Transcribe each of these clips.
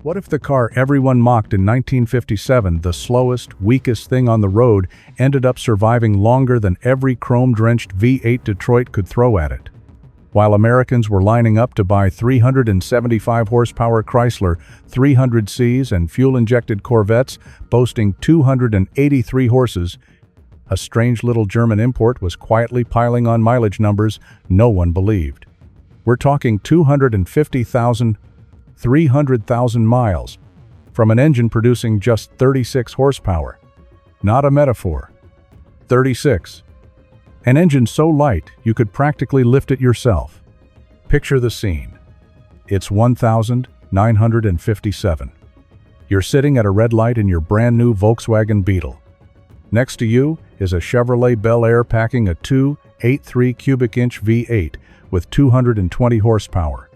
What if the car everyone mocked in 1957, the slowest, weakest thing on the road, ended up surviving longer than every chrome-drenched V8 Detroit could throw at it? While Americans were lining up to buy 375 horsepower Chrysler 300Cs and fuel-injected Corvettes boasting 283 horses, a strange little German import was quietly piling on mileage numbers no one believed. We're talking 250,000, 300,000 miles from an engine producing just 36 horsepower. Not a metaphor. 36. An engine so light you could practically lift it yourself. Picture the scene. It's 1957. You're sitting at a red light in your brand new Volkswagen Beetle. Next to you is a Chevrolet Bel Air packing a 2.83 cubic inch V8 with 220 horsepower.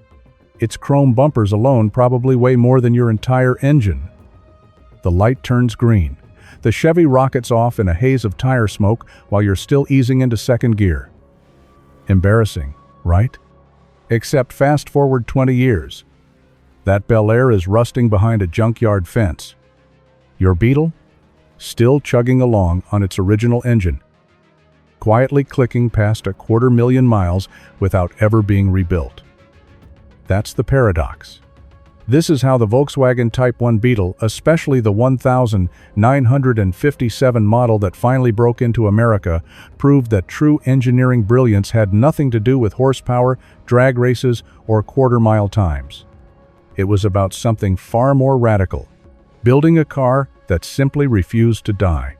Its chrome bumpers alone probably weigh more than your entire engine. The light turns green. The Chevy rockets off in a haze of tire smoke while you're still easing into second gear. Embarrassing, right? Except fast forward 20 years. That Bel Air is rusting behind a junkyard fence. Your Beetle? Still chugging along on its original engine, quietly clicking past 250,000 miles without ever being rebuilt. That's the paradox. This is how the Volkswagen Type 1 Beetle, especially the 1957 model that finally broke into America, proved that true engineering brilliance had nothing to do with horsepower, drag races, or quarter-mile times. It was about something far more radical: building a car that simply refused to die.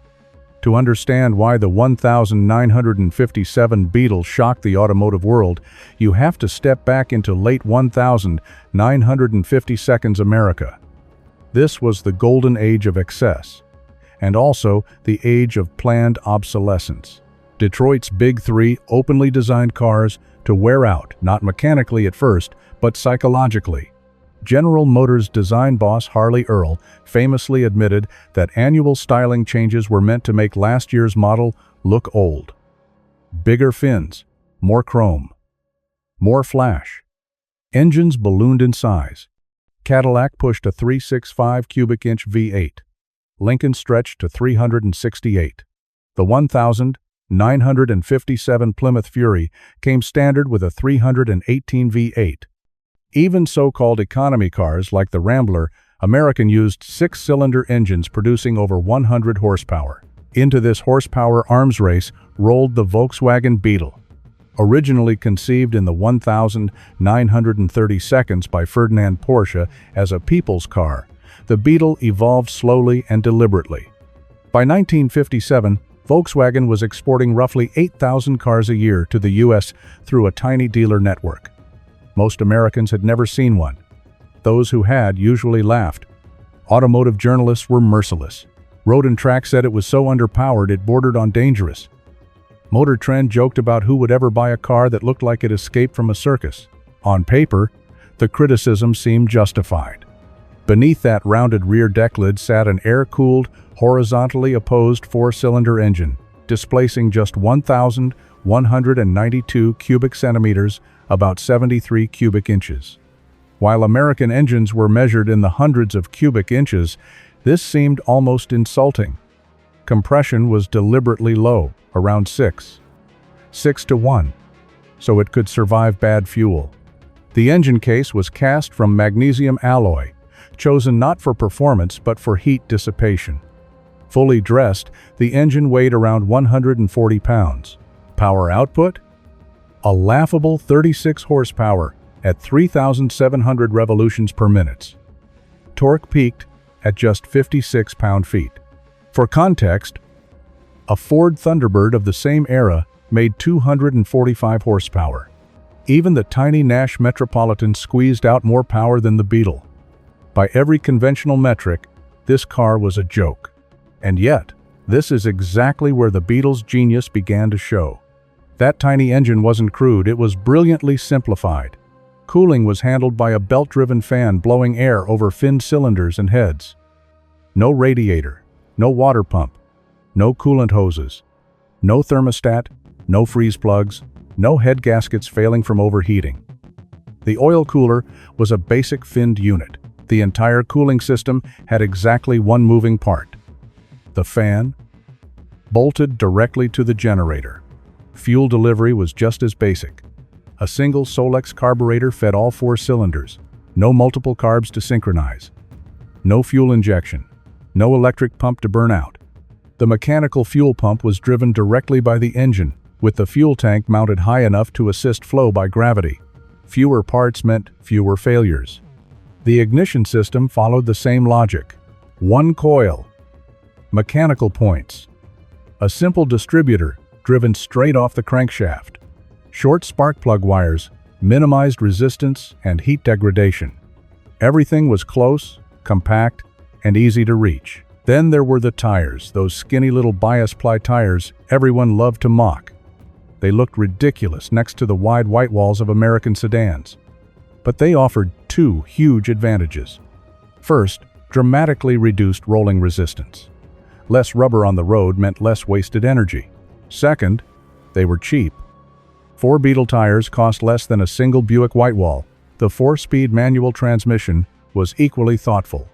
To understand why the 1957 Beetle shocked the automotive world, you have to step back into late 1950s America. This was the golden age of excess, and also the age of planned obsolescence. Detroit's Big Three openly designed cars to wear out, not mechanically at first, but psychologically. General Motors design boss Harley Earl famously admitted that annual styling changes were meant to make last year's model look old. Bigger fins, more chrome, more flash. Engines ballooned in size. Cadillac pushed a 365 cubic inch V8. Lincoln stretched to 368. The 1957 Plymouth Fury came standard with a 318 V8. Even so-called economy cars like the Rambler, American used six-cylinder engines producing over 100 horsepower. Into this horsepower arms race rolled the Volkswagen Beetle. Originally conceived in the 1932 by Ferdinand Porsche as a people's car, the Beetle evolved slowly and deliberately. By 1957, Volkswagen was exporting roughly 8,000 cars a year to the U.S. through a tiny dealer network. Most Americans had never seen one. Those who had usually laughed. Automotive journalists were merciless. Road and Track said it was so underpowered it bordered on dangerous. Motor Trend joked about who would ever buy a car that looked like it escaped from a circus. On paper, the criticism seemed justified. Beneath that rounded rear deck lid sat an air-cooled, horizontally opposed four-cylinder engine, displacing just 1,192 cubic centimeters, about 73 cubic inches. While American engines were measured in the hundreds of cubic inches, this seemed almost insulting. Compression was deliberately low, around 6 to 1, so it could survive bad fuel. The engine case was cast from magnesium alloy, chosen not for performance but for heat dissipation. Fully dressed, the engine weighed around 140 pounds. Power output? A laughable 36 horsepower at 3,700 revolutions per minute. Torque peaked at just 56 pound-feet. For context, a Ford Thunderbird of the same era made 245 horsepower. Even the tiny Nash Metropolitan squeezed out more power than the Beetle. By every conventional metric, this car was a joke. And yet, this is exactly where the Beetle's genius began to show. That tiny engine wasn't crude, it was brilliantly simplified. Cooling was handled by a belt-driven fan blowing air over finned cylinders and heads. No radiator, no water pump, no coolant hoses, no thermostat, no freeze plugs, no head gaskets failing from overheating. The oil cooler was a basic finned unit. The entire cooling system had exactly one moving part. The fan, bolted directly to the generator. Fuel delivery was just as basic. A single Solex carburetor fed all 4 cylinders. No multiple carbs to synchronize. No fuel injection. No electric pump to burn out. The mechanical fuel pump was driven directly by the engine, with the fuel tank mounted high enough to assist flow by gravity. Fewer parts meant fewer failures. The ignition system followed the same logic. One coil. Mechanical points. A simple distributor driven straight off the crankshaft. Short spark plug wires minimized resistance and heat degradation. Everything was close, compact, and easy to reach. Then there were the tires, those skinny little bias ply tires everyone loved to mock. They looked ridiculous next to the wide white walls of American sedans. But they offered 2 huge advantages. First, dramatically reduced rolling resistance. Less rubber on the road meant less wasted energy. Second, they were cheap. 4 Beetle tires cost less than a single Buick Whitewall. The 4-speed manual transmission was equally thoughtful.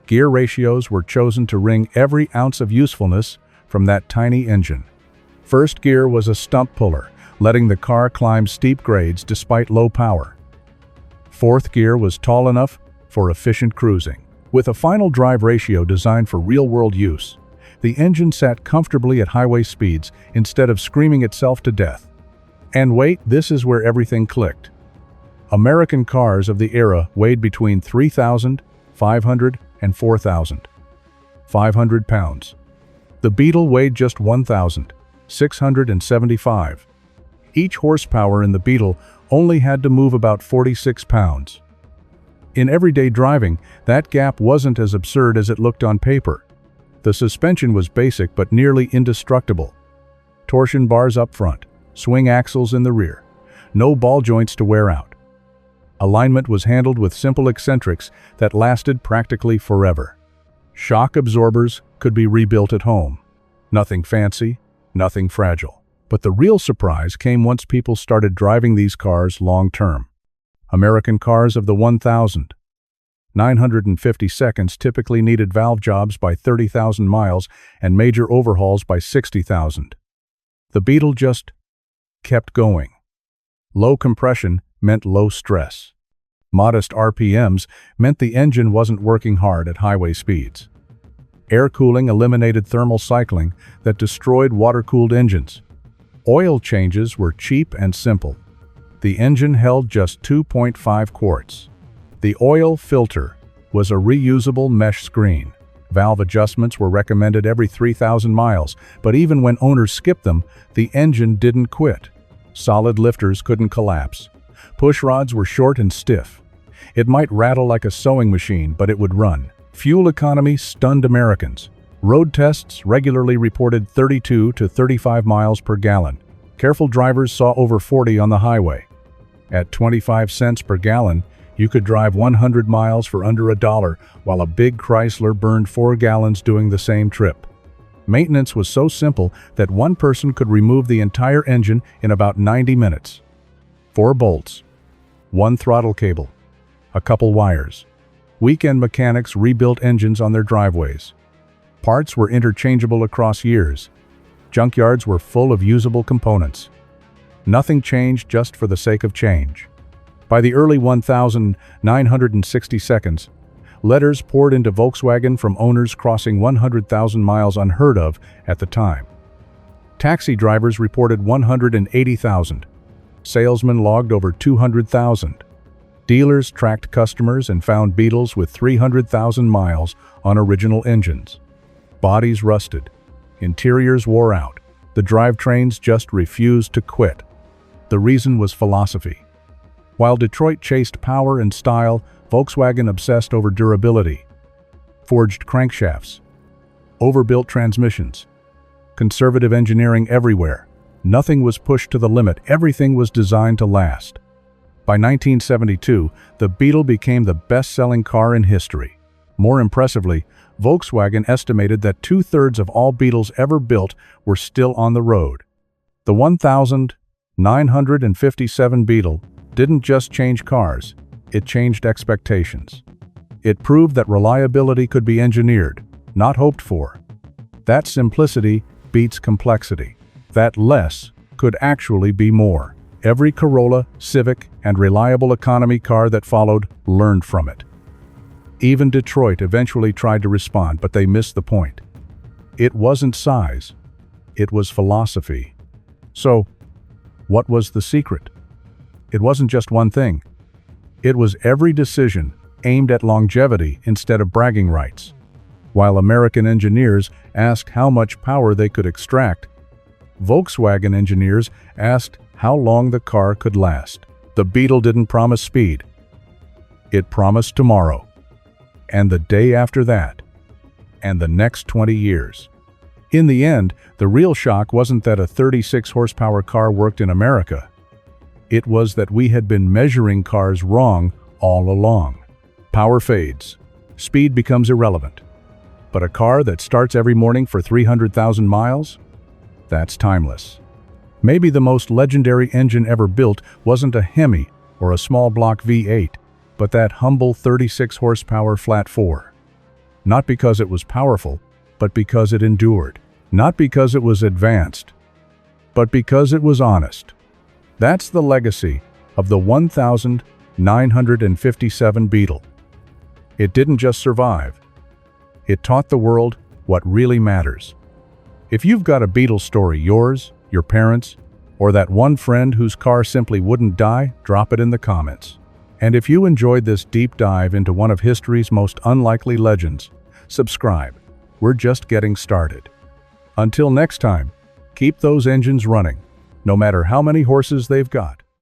Gear ratios were chosen to wring every ounce of usefulness from that tiny engine. First gear was a stump puller, letting the car climb steep grades despite low power. Fourth gear was tall enough for efficient cruising. With a final drive ratio designed for real-world use, the engine sat comfortably at highway speeds instead of screaming itself to death. And wait, this is where everything clicked. American cars of the era weighed between 3,500 and 4,500 pounds. The Beetle weighed just 1,675. Each horsepower in the Beetle only had to move about 46 pounds. In everyday driving, that gap wasn't as absurd as it looked on paper. The suspension was basic but nearly indestructible. Torsion bars up front, swing axles in the rear. No ball joints to wear out. Alignment was handled with simple eccentrics that lasted practically forever. Shock absorbers could be rebuilt at home. Nothing fancy, nothing fragile. But the real surprise came once people started driving these cars long-term. American cars of the 1,950 seconds typically needed valve jobs by 30,000 miles and major overhauls by 60,000. The Beetle just kept going. Low compression meant low stress. Modest RPMs meant the engine wasn't working hard at highway speeds. Air cooling eliminated thermal cycling that destroyed water-cooled engines. Oil changes were cheap and simple. The engine held just 2.5 quarts. The oil filter was a reusable mesh screen. Valve adjustments were recommended every 3,000 miles, but even when owners skipped them, the engine didn't quit. Solid lifters couldn't collapse. Push rods were short and stiff. It might rattle like a sewing machine, but it would run. Fuel economy stunned Americans. Road tests regularly reported 32 to 35 miles per gallon. Careful drivers saw over 40 on the highway. At 25 cents per gallon, you could drive 100 miles for under $1, while a big Chrysler burned 4 gallons doing the same trip. Maintenance was so simple that one person could remove the entire engine in about 90 minutes. 4 bolts, 1 throttle cable, a couple wires. Weekend mechanics rebuilt engines on their driveways. Parts were interchangeable across years. Junkyards were full of usable components. Nothing changed just for the sake of change. By the early 1,960 seconds, letters poured into Volkswagen from owners crossing 100,000 miles unheard of at the time. Taxi drivers reported 180,000. Salesmen logged over 200,000. Dealers tracked customers and found Beetles with 300,000 miles on original engines. Bodies rusted. Interiors wore out. The drivetrains just refused to quit. The reason was philosophy. While Detroit chased power and style, Volkswagen obsessed over durability. Forged crankshafts, overbuilt transmissions, conservative engineering everywhere. Nothing was pushed to the limit, everything was designed to last. By 1972, the Beetle became the best-selling car in history. More impressively, Volkswagen estimated that 2/3 of all Beetles ever built were still on the road. The 1,957 Beetle didn't just change cars, it changed expectations. It proved that reliability could be engineered, not hoped for. That simplicity beats complexity. That less could actually be more. Every Corolla, Civic, and reliable economy car that followed learned from it. Even Detroit eventually tried to respond, but they missed the point. It wasn't size, it was philosophy. So, what was the secret? It wasn't just one thing. It was every decision aimed at longevity instead of bragging rights. While American engineers asked how much power they could extract, Volkswagen engineers asked how long the car could last. The Beetle didn't promise speed. It promised tomorrow, and the day after that, and the next 20 years. In the end, the real shock wasn't that a 36 horsepower car worked in America. It was that we had been measuring cars wrong all along. Power fades. Speed becomes irrelevant. But a car that starts every morning for 300,000 miles? That's timeless. Maybe the most legendary engine ever built wasn't a Hemi or a small block V8, but that humble 36 horsepower flat 4. Not because it was powerful, but because it endured. Not because it was advanced, but because it was honest. That's the legacy of the 1957 Beetle. It didn't just survive. It taught the world what really matters. If you've got a Beetle story, yours, your parents', or that one friend whose car simply wouldn't die, drop it in the comments. And if you enjoyed this deep dive into one of history's most unlikely legends, subscribe. We're just getting started. Until next time, keep those engines running, no matter how many horses they've got.